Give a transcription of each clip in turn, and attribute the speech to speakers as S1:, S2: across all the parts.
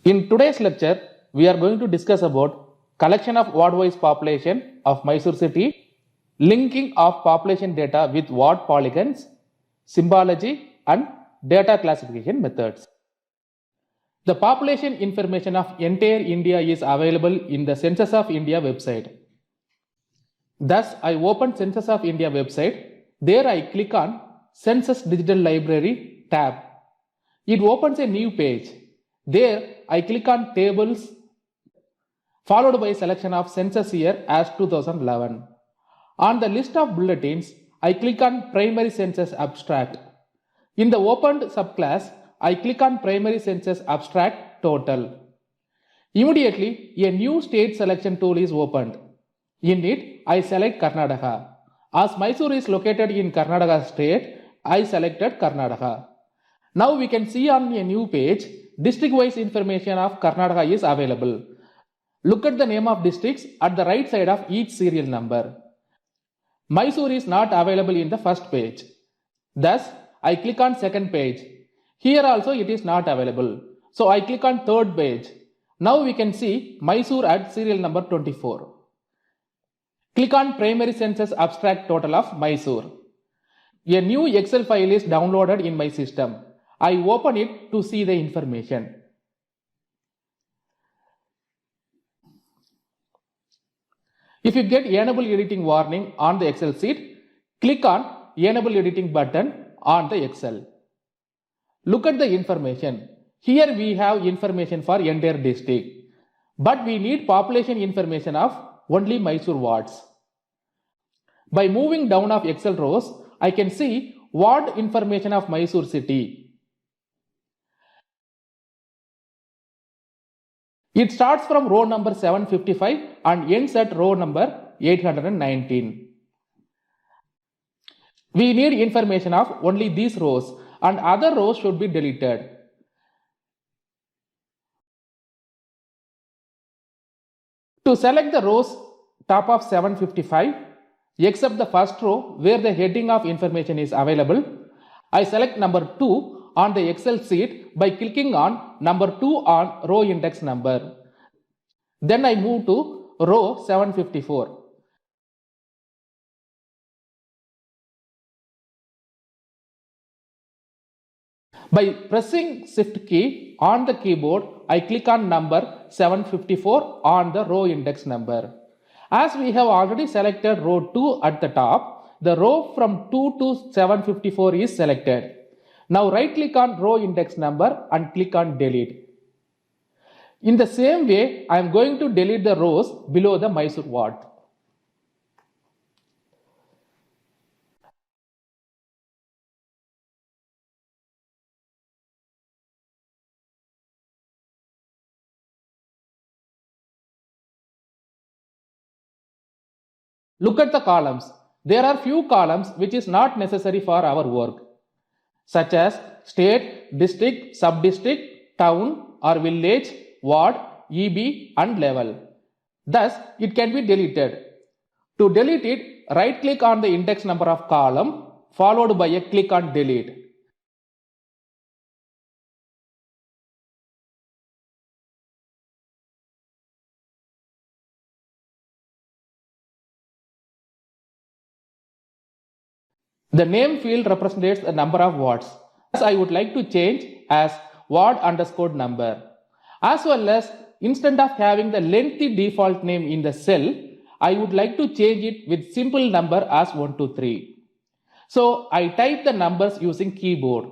S1: In today's lecture, we are going to discuss about collection of ward-wise population of Mysore city, linking of population data with ward polygons, symbology and data classification methods. The population information of entire India is available in the Census of India website. Thus, I open Census of India website. There I click on Census Digital Library tab. It opens a new page. There I click on Tables followed by selection of census year as 2011. On the list of bulletins, I click on Primary Census Abstract. In the opened subclass, I click on Primary Census Abstract Total. Immediately, a new state selection tool is opened. In it, I select Karnataka. As Mysore is located in Karnataka state, I selected Karnataka. Now we can see on a new page, district-wise information of Karnataka is available. Look at the name of districts at the right side of each serial number. Mysore is not available in the first page. Thus, I click on second page. Here also it is not available. So I click on third page. Now we can see Mysore at serial number 24. Click on Primary Census Abstract Total of Mysore. A new Excel file is downloaded in my system. I open it to see the information. If you get Enable Editing warning on the Excel sheet, click on Enable Editing button on the Excel. Look at the information. Here we have information for entire district, but we need population information of only Mysore wards. By moving down of Excel rows, I can see ward information of Mysore city. It starts from row number 755 and ends at row number 819. We need information of only these rows and other rows should be deleted. To select the rows top of 755, except the first row where the heading of information is available, I select number 2 on the Excel sheet by clicking on number 2 on row index number. Then I move to row 754. By pressing Shift key on the keyboard, I click on number 754 on the row index number. As we have already selected row 2 at the top, the row from 2 to 754 is selected. Now right click on row index number and click on delete. In the same way, I am going to delete the rows below the Mysore ward. Look at the columns. There are few columns which is not necessary for our work, such as state, district, sub-district, town or village, ward, EB and level. Thus, it can be deleted. To delete it, right click on the index number of column followed by a click on delete. The name field represents the number of wards. As I would like to change as ward underscore number. As well as instead of having the lengthy default name in the cell, I would like to change it with simple number as 123. So I type the numbers using keyboard.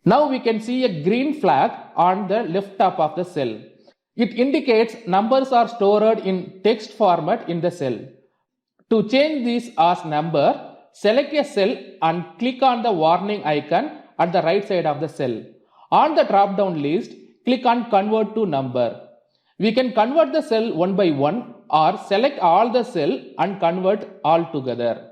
S1: Now we can see a green flag on the left top of the cell. It indicates numbers are stored in text format in the cell. To change this as number, select a cell and click on the warning icon at the right side of the cell. On the drop down list, click on convert to number. We can convert the cell one by one or select all the cell and convert all together.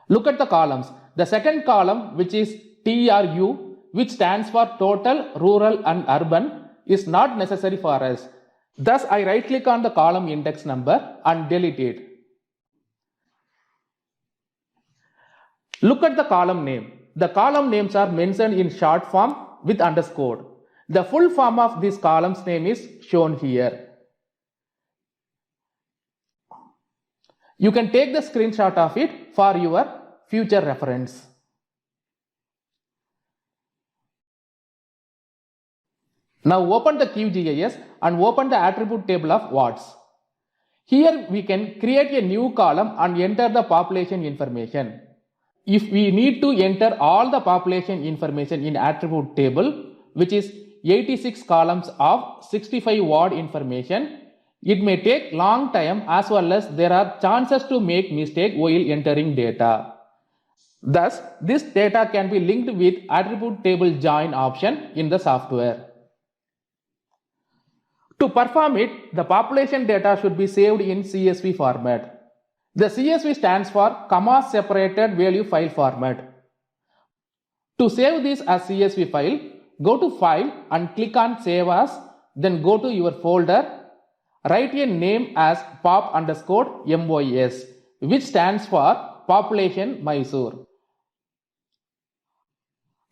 S1: Look at the columns. The second column, which is TRU, which stands for total, rural and urban, is not necessary for us. Thus, I right click on the column index number and delete it. Look at the column name. The column names are mentioned in short form with underscore. The full form of this column's name is shown here. You can take the screenshot of it for your future reference. Now open the QGIS and open the attribute table of wards. Here we can create a new column and enter the population information. If we need to enter all the population information in attribute table, which is 86 columns of 65 ward information, it may take long time as well as there are chances to make mistake while entering data. Thus, this data can be linked with attribute table join option in the software. To perform it, the population data should be saved in CSV format. The CSV stands for comma separated value file format. To save this as CSV file, go to File and click on Save As, then go to your folder, write a name as pop_MYS, which stands for Population Mysore,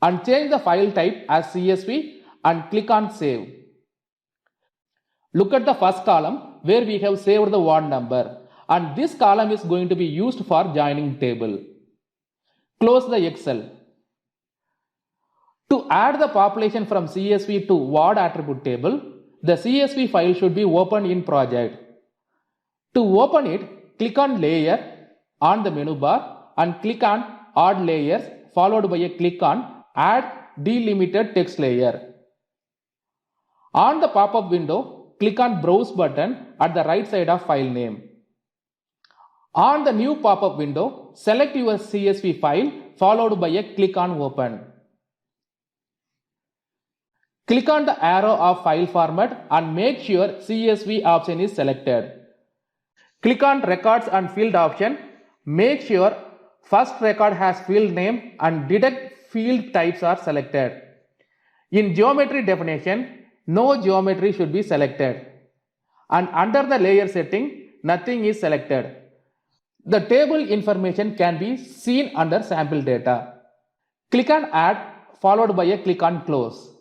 S1: and change the file type as CSV and click on Save. Look at the first column where we have saved the ward number, and this column is going to be used for joining table. Close the Excel. To add the population from CSV to ward attribute table, the CSV file should be opened in project. To open it, click on Layer on the menu bar and click on Add Layers, followed by a click on Add Delimited Text Layer. On the pop-up window, click on Browse button at the right side of file name. On the new pop-up window, select your CSV file followed by a click on Open. Click on the arrow of file format and make sure CSV option is selected. Click on Records and Field option. Make sure first record has field name and detect field types are selected. In geometry definition, no geometry should be selected. And under the layer setting, nothing is selected. The table information can be seen under sample data. Click on Add followed by a click on Close.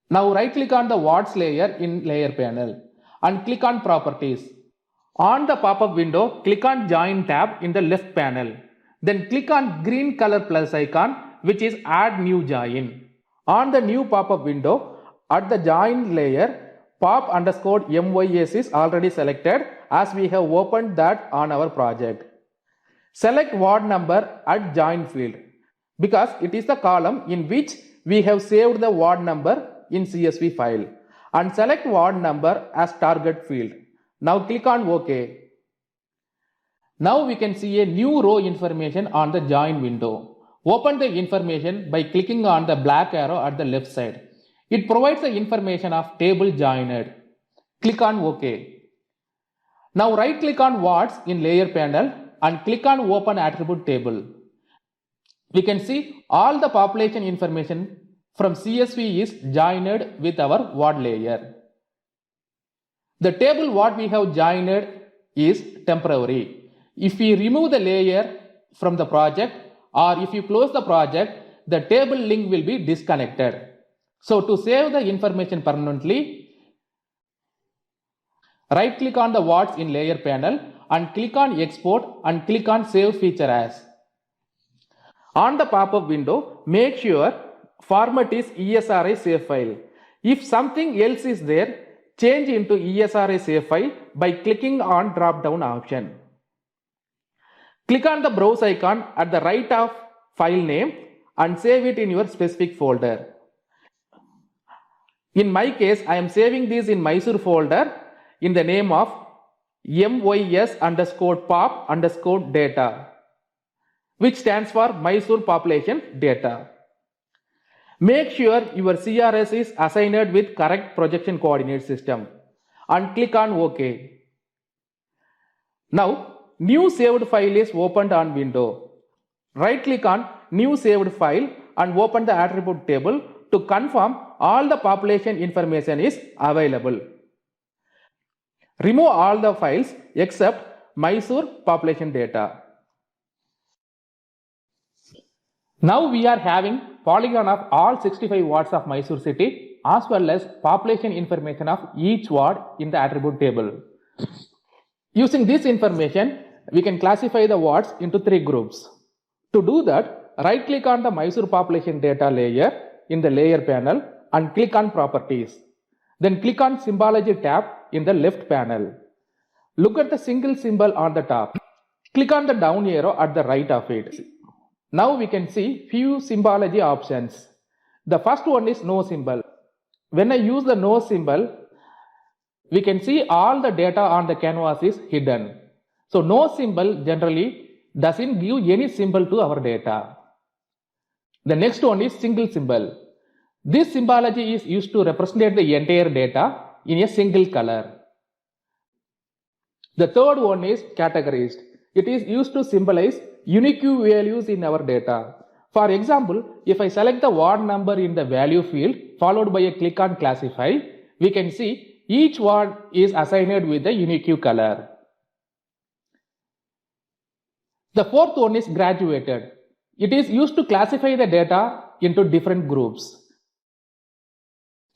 S1: Now right click on the wards layer in Layer panel and click on Properties. On the pop-up window, click on Join tab in the left panel. Then click on green color plus icon, which is Add New Join. On the new pop-up window, at the join layer, pop_MYS is already selected as we have opened that on our project. Select ward number at join field because it is the column in which we have saved the ward number in CSV file, and select ward number as target field. Now click on OK. Now we can see a new row information on the join window. Open the information by clicking on the black arrow at the left side. It provides the information of table joined. Click on OK. Now right click on wards in layer panel and click on Open Attribute Table. We can see all the population information from CSV is joined with our ward layer. The table what we have joined is temporary. If we remove the layer from the project or if you close the project, the table link will be disconnected. So to save the information permanently, right click on the wards in layer panel and click on Export and click on Save Feature As. On the pop-up window, make sure format is ESRA save file. If something else is there, change into ESRA save file by clicking on drop down option. Click on the browse icon at the right of file name and save it in your specific folder. In my case, I am saving this in Mysore folder in the name of mys_pop_data, which stands for Mysore population data. Make sure your CRS is assigned with correct projection coordinate system and click on OK. Now, new saved file is opened on window. Right click on new saved file and open the attribute table to confirm all the population information is available. Remove all the files except Mysore population data. Now we are having polygon of all 65 wards of Mysore city as well as population information of each ward in the attribute table. Using this information, we can classify the wards into 3 groups. To do that, right click on the Mysore population data layer in the layer panel and click on properties. Then click on Symbology tab in the left panel. Look at the single symbol on the top. Click on the down arrow at the right of it. Now we can see few symbology options. The first one is no symbol. When I use the no symbol, we can see all the data on the canvas is hidden. So no symbol generally doesn't give any symbol to our data. The next one is single symbol. This symbology is used to represent the entire data in a single color. The third one is categorized. It is used to symbolize unique values in our data. For example, if I select the ward number in the value field followed by a click on classify, we can see each ward is assigned with a unique color. The fourth one is graduated. It is used to classify the data into different groups.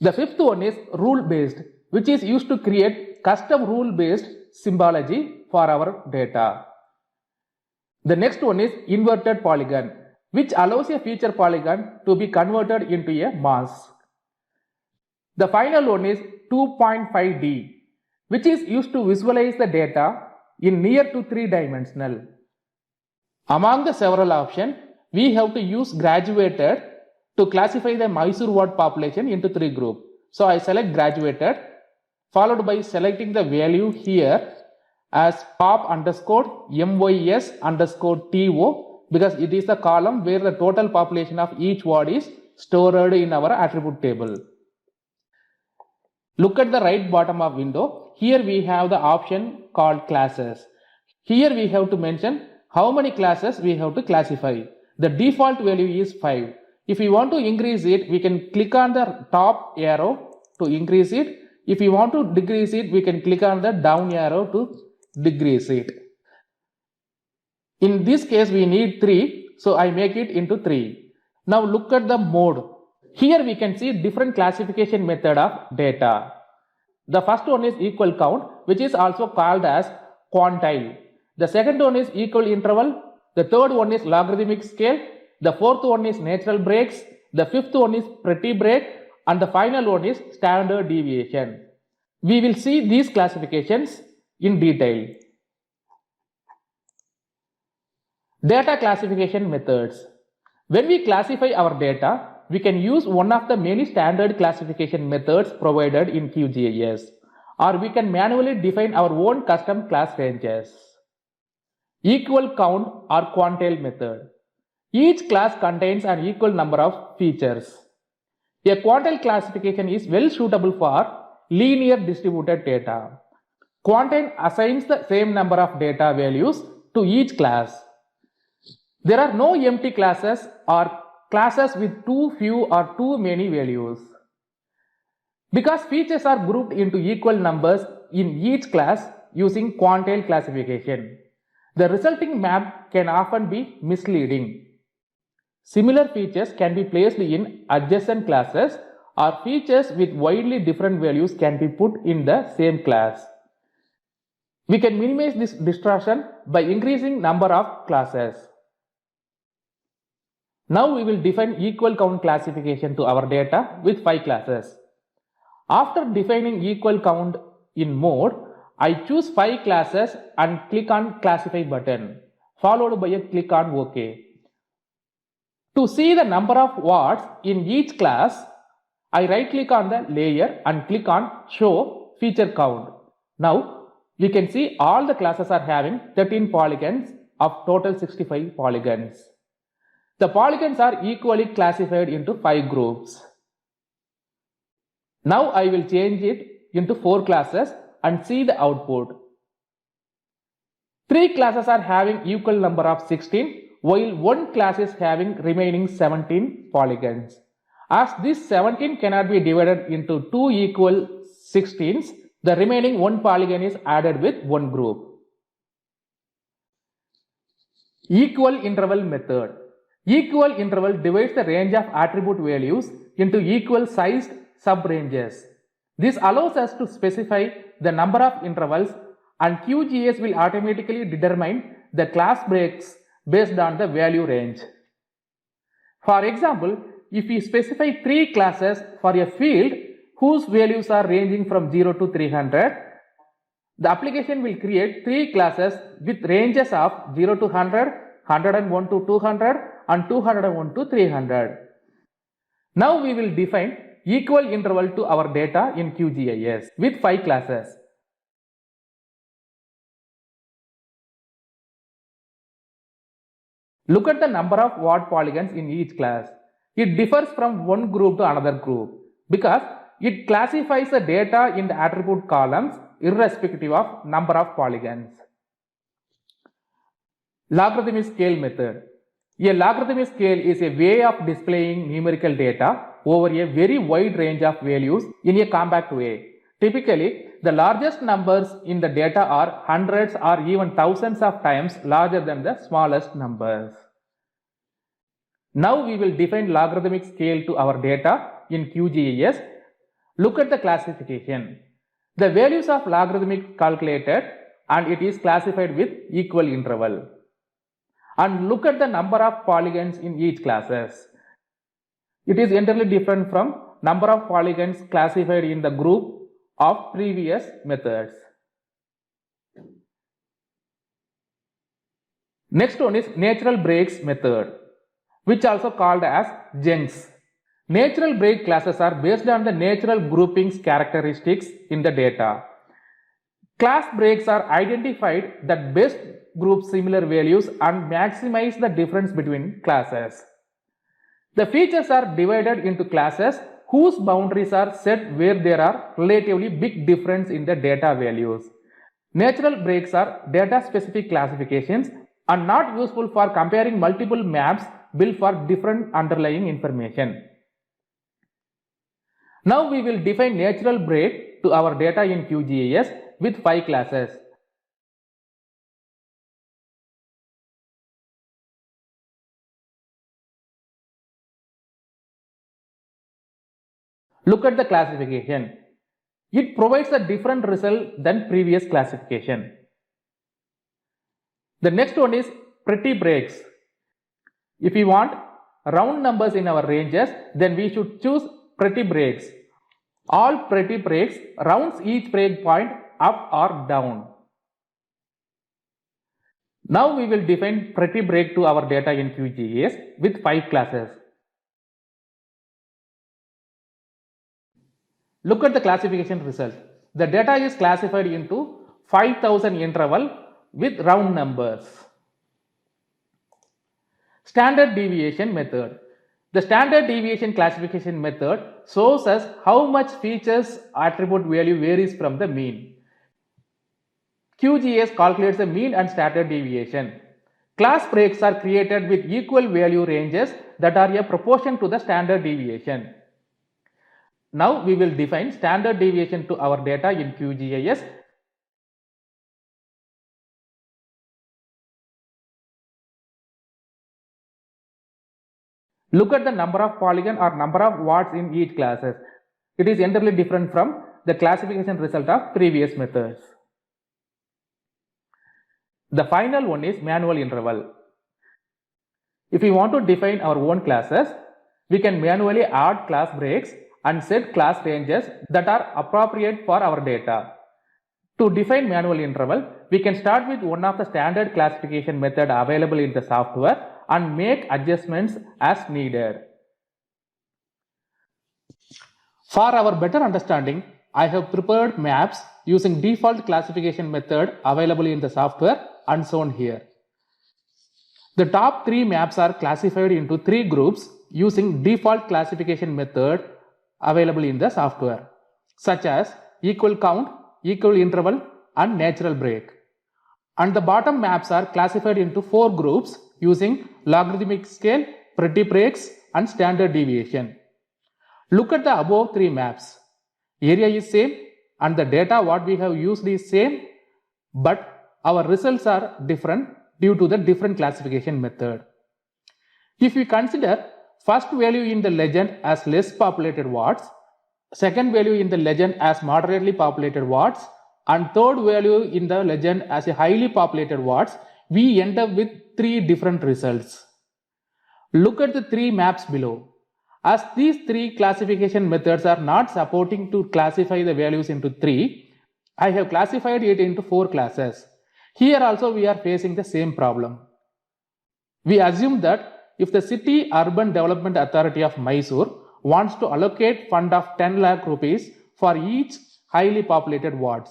S1: The fifth one is rule based, which is used to create custom rule based symbology for our data. The next one is inverted polygon, which allows a feature polygon to be converted into a mask. The final one is 2.5D, which is used to visualize the data in near to 3-dimensional. Among the several options, we have to use graduated to classify the Mysore ward population into 3 groups. So I select graduated, followed by selecting the value here as pop_mys_to, because it is the column where the total population of each ward is stored in our attribute table. Look at the right bottom of window. Here we have the option called classes. Here we have to mention how many classes we have to classify. The default value is 5. If we want to increase it, we can click on the top arrow to increase it. If we want to decrease it, we can click on the down arrow to decrease it. In this case, we need 3, so I make it into 3. Now look at the mode. Here we can see different classification method of data. The first one is equal count, which is also called as quantile. The second one is equal interval. The third one is logarithmic scale. The fourth one is natural breaks. The fifth one is pretty break. And the final one is standard deviation. We will see these classifications in detail. Data classification methods. When we classify our data, we can use one of the many standard classification methods provided in QGIS, or we can manually define our own custom class ranges. Equal count or quantile method. Each class contains an equal number of features. A quantile classification is well suitable for linear distributed data. Quantile assigns the same number of data values to each class. There are no empty classes or classes with too few or too many values. Because features are grouped into equal numbers in each class using quantile classification, the resulting map can often be misleading. Similar features can be placed in adjacent classes, or features with widely different values can be put in the same class. We can minimize this distortion by increasing number of classes. Now we will define equal count classification to our data with 5 classes. After defining equal count in mode, I choose 5 classes and click on classify button. followed by a click on OK. To see the number of wards in each class, I right click on the layer and click on Show Feature Count. Now, we can see all the classes are having 13 polygons of total 65 polygons. The polygons are equally classified into 5 groups. Now I will change it into 4 classes and see the output. 3 classes are having equal number of 16, while 1 class is having remaining 17 polygons. As this 17 cannot be divided into 2 equal 16s, the remaining 1 polygon is added with 1 group. Equal interval method. Equal interval divides the range of attribute values into equal sized sub-ranges. This allows us to specify the number of intervals, and QGIS will automatically determine the class breaks based on the value range. For example, if we specify 3 classes for a field whose values are ranging from 0 to 300, the application will create 3 classes with ranges of 0 to 100, 101 to 200 and 201 to 300. Now we will define equal interval to our data in QGIS with 5 classes. Look at the number of ward polygons in each class. It differs from one group to another group because it classifies the data in the attribute columns irrespective of number of polygons. Logarithmic scale method. A logarithmic scale is a way of displaying numerical data over a very wide range of values in a compact way. Typically, the largest numbers in the data are hundreds or even thousands of times larger than the smallest numbers. Now we will define logarithmic scale to our data in QGIS. Look at the classification. The values of logarithmic calculated and it is classified with equal interval. And look at the number of polygons in each classes. It is entirely different from number of polygons classified in the group of previous methods. Next one is natural breaks method, which also called as GIS. Natural break classes are based on the natural groupings characteristics in the data. Class breaks are identified that best group similar values and maximize the difference between classes. The features are divided into classes whose boundaries are set where there are relatively big difference in the data values. Natural breaks are data specific classifications and not useful for comparing multiple maps built for different underlying information. Now we will define natural break to our data in QGIS with 5 classes. Look at the classification. It provides a different result than previous classification. The next one is pretty breaks. If we want round numbers in our ranges, then we should choose pretty breaks. All pretty breaks rounds each break point up or down. Now we will define pretty break to our data in QGIS with 5 classes. Look at the classification result. The data is classified into 5000 interval with round numbers. Standard deviation method. The standard deviation classification method shows us how much features attribute value varies from the mean. QGIS calculates the mean and standard deviation. Class breaks are created with equal value ranges that are a proportion to the standard deviation. Now we will define standard deviation to our data in QGIS. Look at the number of polygon or number of wards in each classes. It is entirely different from the classification result of previous methods. The final one is manual interval. If we want to define our own classes, we can manually add class breaks and set class ranges that are appropriate for our data. To define manual interval, we can start with one of the standard classification method available in the software and make adjustments as needed. For our better understanding, I have prepared maps using default classification method available in the software and shown here. The top 3 maps are classified into 3 groups using default classification method available in the software, such as equal count, equal interval, and natural break. And the bottom maps are classified into 4 groups using logarithmic scale, pretty breaks, and standard deviation. Look at the above 3 maps. Area is same and the data what we have used is same, but our results are different due to the different classification method. If we consider first value in the legend as less populated wards, second value in the legend as moderately populated wards, and third value in the legend as a highly populated wards, we end up with 3 different results. Look at the 3 maps below. As these 3 classification methods are not supporting to classify the values into 3, I have classified it into 4 classes. Here also we are facing the same problem. We assume that if the City Urban Development Authority of Mysore wants to allocate fund of 10 lakh rupees for each highly populated wards,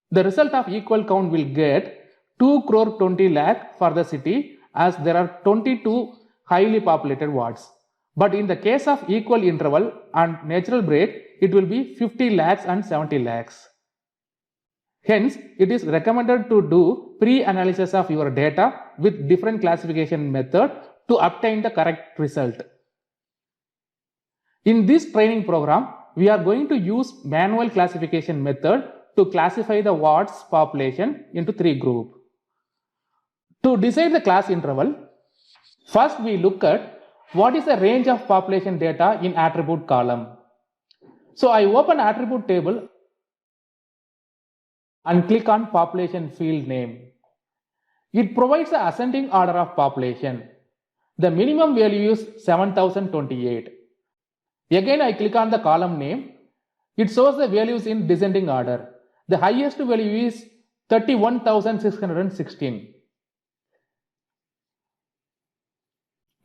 S1: the result of equal count will get 2 crore 20 lakh for the city as there are 22 highly populated wards. But in the case of equal interval and natural break, it will be 50 lakhs and 70 lakhs. Hence, it is recommended to do pre-analysis of your data with different classification method to obtain the correct result. In this training program, we are going to use manual classification method to classify the wards population into 3 groups. To decide the class interval, first we look at what is the range of population data in attribute column. So I open attribute table and click on population field name. It provides the ascending order of population. The minimum value is 7028. Again I click on the column name. It shows the values in descending order. The highest value is 31,616.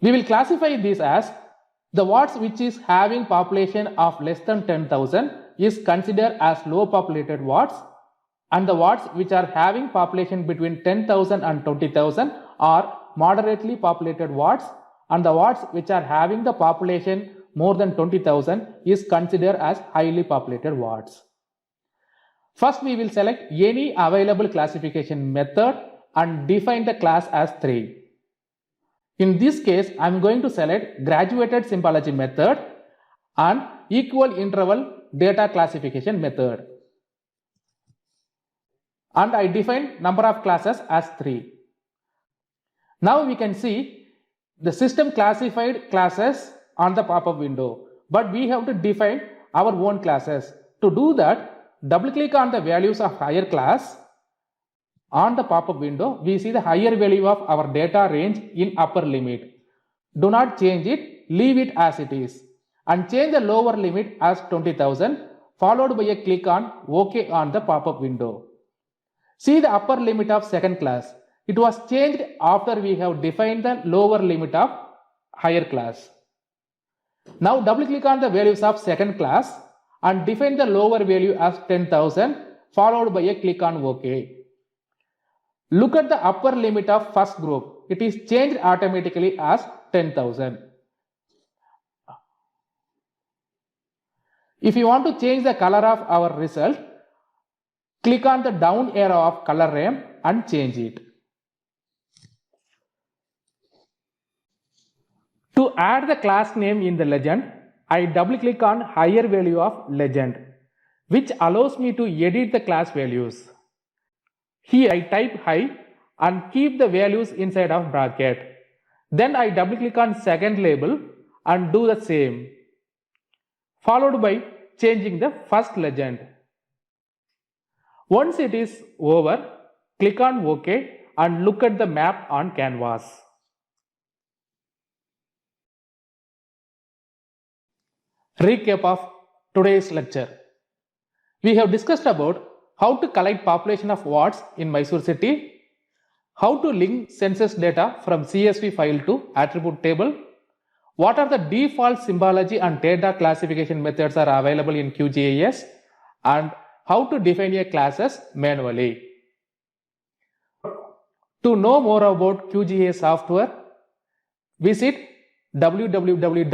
S1: We will classify this as the wards which is having population of less than 10,000 is considered as low populated wards, and the wards which are having population between 10,000 and 20,000 are moderately populated wards, and the wards which are having the population more than 20,000 is considered as highly populated wards. First we will select any available classification method and define the class as 3. In this case, I am going to select graduated symbology method and equal interval data classification method. And I define number of classes as 3. Now we can see the system classified classes on the pop-up window, but we have to define our own classes. To do that, double click on the values of higher class. On the pop-up window, we see the higher value of our data range in upper limit. Do not change it, leave it as it is, and change the lower limit as 20,000, followed by a click on OK on the pop-up window. See the upper limit of second class. It was changed after we have defined the lower limit of higher class. Now double click on the values of second class and define the lower value as 10,000, followed by a click on OK. Look at the upper limit of first group. It is changed automatically as 10,000. If you want to change the color of our result, click on the down arrow of color ramp and change it. To add the class name in the legend, I double click on higher value of legend, which allows me to edit the class values. Here I type high and keep the values inside of bracket. Then I double click on second label and do the same, followed by changing the first legend. Once it is over, click on OK and look at the map on canvas. Recap of today's lecture. We have discussed about how to collect population of wards in Mysore city, how to link census data from CSV file to attribute table, what are the default symbology and data classification methods are available in QGIS, and how to define a classes manually. To know more about QGIS software, visit www.qgis.org.